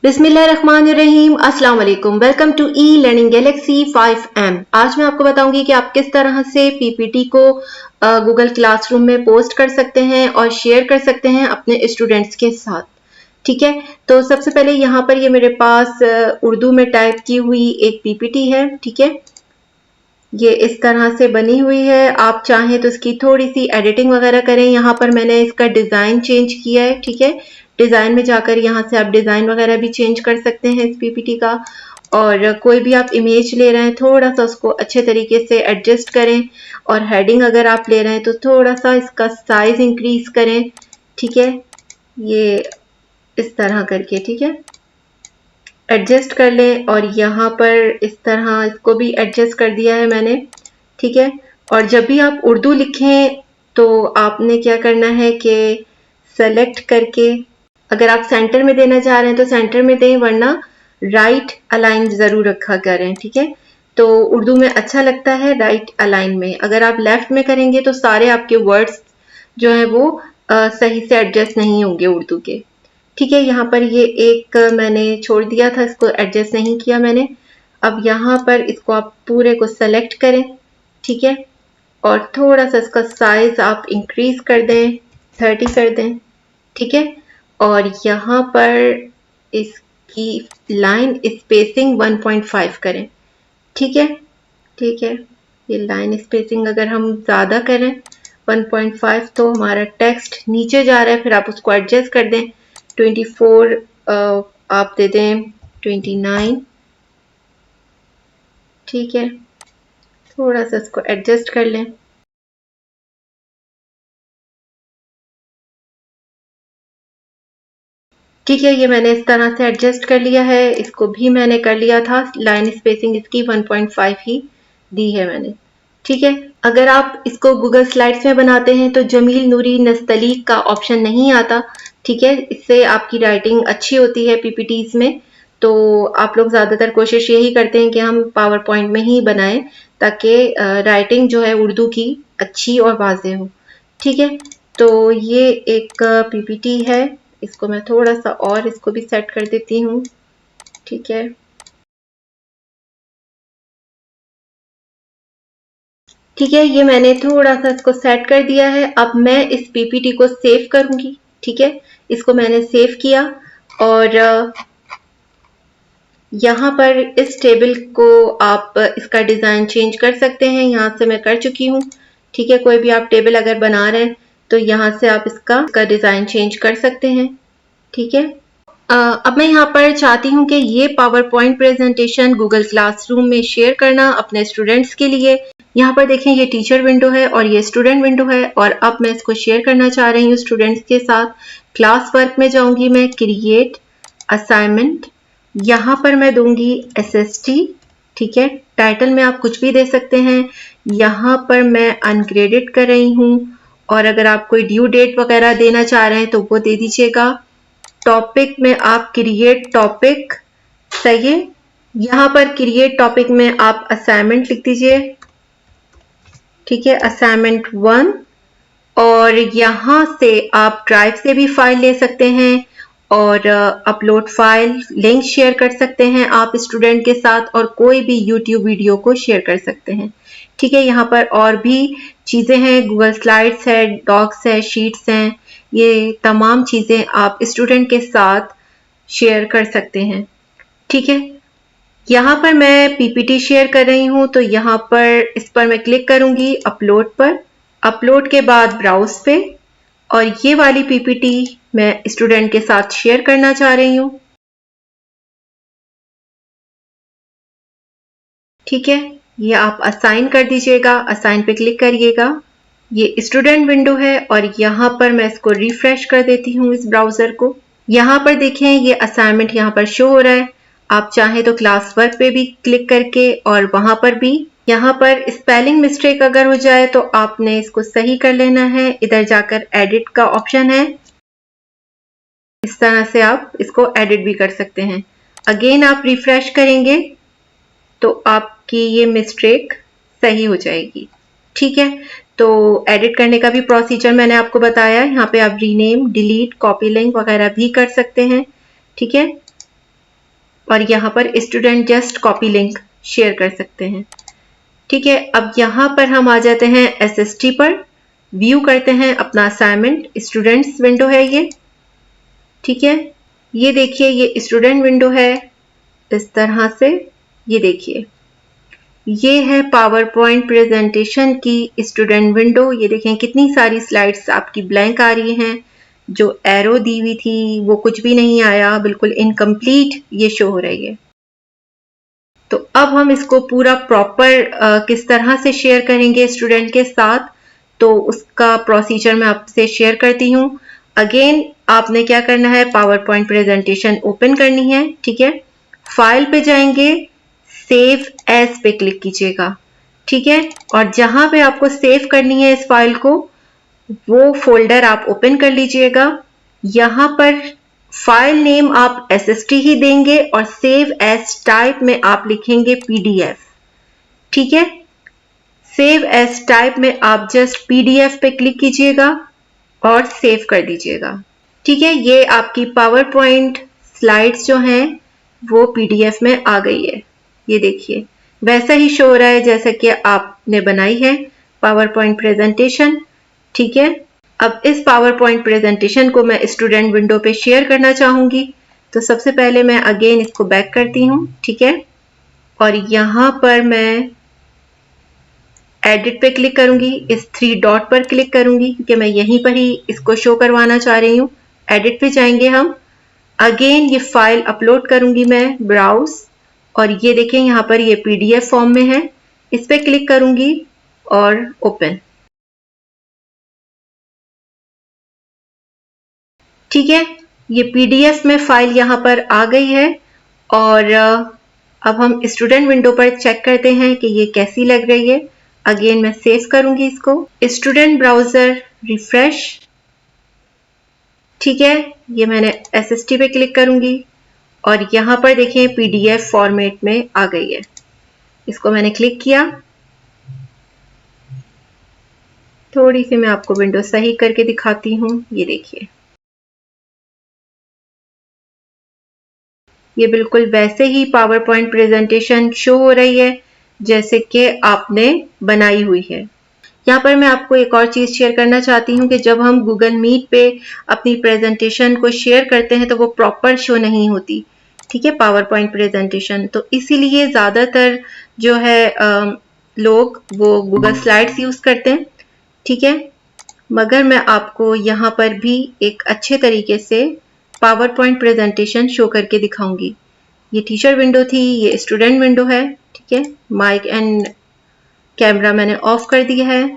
बिस्मिल्लाहिर्रहमानिर्रहीम। अस्सलाम वालेकुम। Welcome to E Learning Galaxy 5M। आज मैं आपको बताऊंगी कि आप किस तरह से पीपीटी को गूगल क्लासरूम में पोस्ट कर सकते हैं और शेयर कर सकते हैं अपने स्टूडेंट्स के साथ। ठीक है, तो सबसे पहले यहाँ पर ये मेरे पास उर्दू में टाइप की हुई एक पीपीटी है। ठीक है, ये इस तरह से बनी हुई है। आप चाहें तो इसकी थोड़ी सी एडिटिंग वगैरह करें। यहाँ पर मैंने इसका डिज़ाइन चेंज किया है। ठीक है, डिज़ाइन में जाकर यहाँ से आप डिज़ाइन वगैरह भी चेंज कर सकते हैं इस पीपीटी का। और कोई भी आप इमेज ले रहे हैं थोड़ा सा उसको अच्छे तरीके से एडजस्ट करें। और हेडिंग अगर आप ले रहे हैं तो थोड़ा सा इसका साइज इंक्रीज करें। ठीक है, ये इस तरह करके ठीक है एडजस्ट कर लें। और यहाँ पर इस तरह इसको भी एडजस्ट कर दिया है मैंने। ठीक है, और जब भी आप उर्दू लिखें तो आपने क्या करना है कि सेलेक्ट करके अगर आप सेंटर में देना चाह रहे हैं तो सेंटर में दें, वरना राइट अलाइन ज़रूर रखा करें। ठीक है, तो उर्दू में अच्छा लगता है राइट अलाइन में। अगर आप लेफ्ट में करेंगे तो सारे आपके वर्ड्स जो है वो सही से एडजस्ट नहीं होंगे उर्दू के। ठीक है, यहाँ पर ये एक मैंने छोड़ दिया था, इसको एडजस्ट नहीं किया मैंने। अब यहाँ पर इसको आप पूरे को सेलेक्ट करें। ठीक है, और थोड़ा सा इसका साइज आप इंक्रीज कर दें, 30 कर दें। ठीक है, और यहाँ पर इसकी लाइन स्पेसिंग 1.5 करें। ठीक है, ठीक है, ये लाइन स्पेसिंग अगर हम ज़्यादा करें 1.5 तो हमारा टेक्स्ट नीचे जा रहा है। फिर आप उसको एडजस्ट कर दें। 24 आप दे दें 29। ठीक है, थोड़ा सा इसको एडजस्ट कर लें। ठीक है, ये मैंने इस तरह से एडजस्ट कर लिया है। इसको भी मैंने कर लिया था, लाइन स्पेसिंग इसकी 1.5 ही दी है मैंने। ठीक है, अगर आप इसको गूगल स्लाइड्स में बनाते हैं तो जमील नूरी नस्तलीक का ऑप्शन नहीं आता। ठीक है, इससे आपकी राइटिंग अच्छी होती है पीपीटीज में। तो आप लोग ज़्यादातर कोशिश यही करते हैं कि हम पावर पॉइंट में ही बनाएं ताकि राइटिंग जो है उर्दू की अच्छी और वाज़ेह हो। ठीक है, तो ये एक पीपीटी है। इसको मैं थोड़ा सा और इसको भी सेट कर देती हूँ। ठीक है, ठीक है, ये मैंने थोड़ा सा इसको सेट कर दिया है। अब मैं इस पीपीटी को सेव करूंगी। ठीक है, इसको मैंने सेव किया और यहाँ पर इस टेबल को आप इसका डिज़ाइन चेंज कर सकते हैं। यहाँ से मैं कर चुकी हूँ। ठीक है, कोई भी आप टेबल अगर बना रहे हैं तो यहाँ से आप इसका डिज़ाइन चेंज कर सकते हैं। ठीक है, अब मैं यहाँ पर चाहती हूँ कि ये power point presentation Google classroom में शेयर करना अपने स्टूडेंट्स के लिए। यहाँ पर देखें, ये टीचर विंडो है और ये स्टूडेंट विंडो है। और अब मैं इसको शेयर करना चाह रही हूँ स्टूडेंट्स के साथ। क्लास वर्क में जाऊँगी मैं, क्रिएट असाइनमेंट, यहाँ पर मैं दूंगी SST। ठीक है, टाइटल में आप कुछ भी दे सकते हैं। यहाँ पर मैं अनग्रेडेड कर रही हूँ, और अगर आप कोई ड्यू डेट वगैरह देना चाह रहे हैं तो वो दे दीजिएगा। टॉपिक में आप क्रिएट टॉपिक, सही है। यहाँ पर क्रिएट टॉपिक में आप असाइनमेंट लिख दीजिए। ठीक है, असाइनमेंट 1। और यहाँ से आप ड्राइव से भी फाइल ले सकते हैं और अपलोड फाइल लिंक शेयर कर सकते हैं आप स्टूडेंट के साथ, और कोई भी यूट्यूब वीडियो को शेयर कर सकते हैं। ठीक है, यहाँ पर और भी चीज़ें हैं, गूगल स्लाइड्स है, डॉक्स है, शीट्स हैं। ये तमाम चीज़ें आप स्टूडेंट के साथ शेयर कर सकते हैं। ठीक है, यहाँ पर मैं पीपीटी शेयर कर रही हूँ तो यहाँ पर इस पर मैं क्लिक करूँगी अपलोड पर। अपलोड के बाद ब्राउज पे, और ये वाली पीपीटी मैं स्टूडेंट के साथ शेयर करना चाह रही हूँ। ठीक है, ये आप असाइन कर दीजिएगा, असाइन पे क्लिक करिएगा। ये स्टूडेंट विंडो है और यहाँ पर मैं इसको रिफ्रेश कर देती हूँ इस ब्राउजर को। यहाँ पर देखें, ये असाइनमेंट यहाँ पर शो हो रहा है। आप चाहें तो क्लास वर्क पे भी क्लिक करके, और वहां पर भी यहाँ पर स्पेलिंग मिस्टेक अगर हो जाए तो आपने इसको सही कर लेना है। इधर जाकर एडिट का ऑप्शन है, इस तरह से आप इसको एडिट भी कर सकते हैं। अगेन आप रिफ्रेश करेंगे तो आपकी ये मिस्टेक सही हो जाएगी। ठीक है, तो एडिट करने का भी प्रोसीजर मैंने आपको बताया। यहाँ पे आप रीनेम, डिलीट, कॉपी लिंक वगैरह भी कर सकते हैं। ठीक है, और यहाँ पर student just copy link share कर सकते हैं। ठीक है, अब यहाँ पर हम आ जाते हैं SST पर, व्यू करते हैं अपना असाइनमेंट। स्टूडेंट्स विंडो है ये। ठीक है, ये देखिए ये स्टूडेंट विंडो है इस तरह से। ये देखिए ये है पावर पॉइंट प्रेजेंटेशन की स्टूडेंट विंडो। ये देखें कितनी सारी स्लाइड्स आपकी ब्लैंक आ रही हैं। जो एरो दी हुई थी वो कुछ भी नहीं आया, बिल्कुल इनकम्प्लीट ये शो हो रही है। तो अब हम इसको पूरा प्रॉपर किस तरह से शेयर करेंगे स्टूडेंट के साथ, तो उसका प्रोसीजर मैं आपसे शेयर करती हूँ। अगेन आपने क्या करना है, पावर पॉइंट प्रेजेंटेशन ओपन करनी है। ठीक है, फाइल पे जाएंगे, सेव एज पे क्लिक कीजिएगा। ठीक है, और जहां पे आपको सेव करनी है इस फाइल को, वो फोल्डर आप ओपन कर लीजिएगा। यहां पर फाइल नेम आप SST ही देंगे और सेव एज टाइप में आप लिखेंगे PDF। ठीक है, सेव एज टाइप में आप जस्ट PDF पे क्लिक कीजिएगा और सेव कर दीजिएगा। ठीक है, ये आपकी पावर पॉइंट स्लाइड्स जो हैं वो PDF में आ गई है। ये देखिए वैसा ही शो हो रहा है जैसा कि आपने बनाई है पावर पॉइंट प्रेजेंटेशन। ठीक है, अब इस पावर पॉइंट प्रेजेंटेशन को मैं स्टूडेंट विंडो पे शेयर करना चाहूंगी। तो सबसे पहले मैं अगेन इसको बैक करती हूँ। ठीक है, और यहाँ पर मैं एडिट पे क्लिक करूंगी, इस 3 डॉट पर क्लिक करूंगी क्योंकि मैं यहीं पर ही इसको शो करवाना चाह रही हूँ। एडिट पे जाएंगे हम, अगेन ये फाइल अपलोड करूंगी मैं, ब्राउज, और ये देखें यहाँ पर ये PDF फॉर्म में है। इस पे क्लिक करूंगी और ओपन। ठीक है, ये PDF में फाइल यहाँ पर आ गई है। और अब हम स्टूडेंट विंडो पर चेक करते हैं कि ये कैसी लग रही है। अगेन मैं सेव करूंगी इसको, स्टूडेंट ब्राउजर रिफ्रेश। ठीक है, ये मैंने SST पे क्लिक करूंगी और यहाँ पर देखें PDF फॉर्मेट में आ गई है। इसको मैंने क्लिक किया। थोड़ी सी मैं आपको विंडो सही करके दिखाती हूँ। ये देखिए ये बिल्कुल वैसे ही पावर पॉइंट प्रेजेंटेशन शो हो रही है जैसे कि आपने बनाई हुई है। यहाँ पर मैं आपको एक और चीज शेयर करना चाहती हूँ कि जब हम गूगल मीट पे अपनी प्रेजेंटेशन को शेयर करते हैं तो वो प्रॉपर शो नहीं होती। ठीक है, पावर पॉइंट प्रेजेंटेशन, तो इसीलिए ज्यादातर जो है लोग वो गूगल स्लाइड्स यूज करते हैं। ठीक है, मगर मैं आपको यहाँ पर भी एक अच्छे तरीके से पावर पॉइंट प्रेजेंटेशन शो करके दिखाऊंगी। ये टीचर विंडो थी, ये स्टूडेंट विंडो है। ठीक है, माइक एंड कैमरा मैंने ऑफ कर दिया है।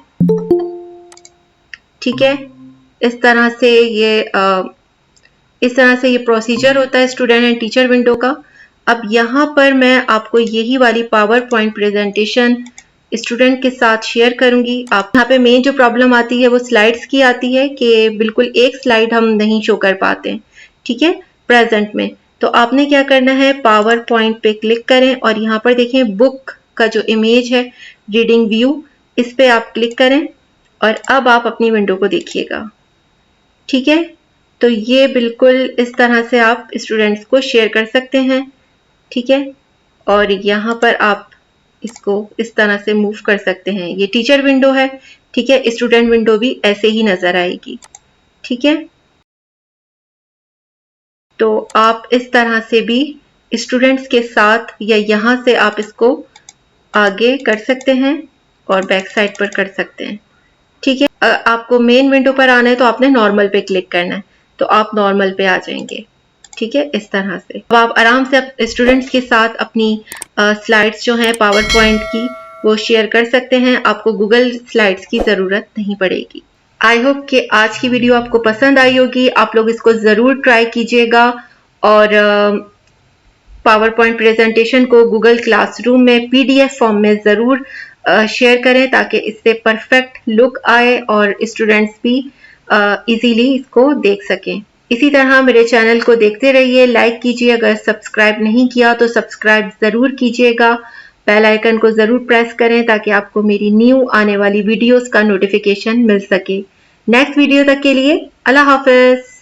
ठीक है, इस तरह से ये प्रोसीजर होता है स्टूडेंट एंड टीचर विंडो का। अब यहाँ पर मैं आपको यही वाली पावर पॉइंट प्रेजेंटेशन स्टूडेंट के साथ शेयर करूंगी। आप यहाँ पे मेन जो प्रॉब्लम आती है वो स्लाइड्स की आती है कि बिल्कुल एक स्लाइड हम नहीं शो कर पाते हैं। ठीक है, प्रेजेंट में तो आपने क्या करना है, पावर पॉइंट पे क्लिक करें और यहाँ पर देखें बुक का जो इमेज है रीडिंग व्यू, इस पे आप क्लिक करें और अब आप अपनी विंडो को देखिएगा। ठीक है, तो ये बिल्कुल इस तरह से आप स्टूडेंट्स को शेयर कर सकते हैं। ठीक है, और यहाँ पर आप इसको इस तरह से मूव कर सकते हैं। ये टीचर विंडो है। ठीक है, स्टूडेंट विंडो भी ऐसे ही नजर आएगी। ठीक है, तो आप इस तरह से भी स्टूडेंट्स के साथ या यहाँ से आप इसको आगे कर सकते हैं और बैक साइड पर कर सकते हैं। ठीक है, आपको मेन विंडो पर आना है तो आपने नॉर्मल पे क्लिक करना है, तो आप नॉर्मल पे आ जाएंगे। ठीक है, इस तरह से अब आप आराम से स्टूडेंट्स के साथ अपनी स्लाइड्स जो हैं पावर पॉइंट की वो शेयर कर सकते हैं। आपको गूगल स्लाइड्स की ज़रूरत नहीं पड़ेगी। आई होप कि आज की वीडियो आपको पसंद आई होगी। आप लोग इसको ज़रूर ट्राई कीजिएगा और पावर पॉइंट प्रेजेंटेशन को गूगल क्लासरूम में PDF फॉर्म में ज़रूर शेयर करें ताकि इससे परफेक्ट लुक आए और स्टूडेंट्स भी इजीली इसको देख सकें। इसी तरह मेरे चैनल को देखते रहिए, लाइक कीजिए, अगर सब्सक्राइब नहीं किया तो सब्सक्राइब ज़रूर कीजिएगा, बेल आइकन को ज़रूर प्रेस करें ताकि आपको मेरी न्यू आने वाली वीडियोस का नोटिफिकेशन मिल सके। नेक्स्ट वीडियो तक के लिए अल्लाह हाफिज़।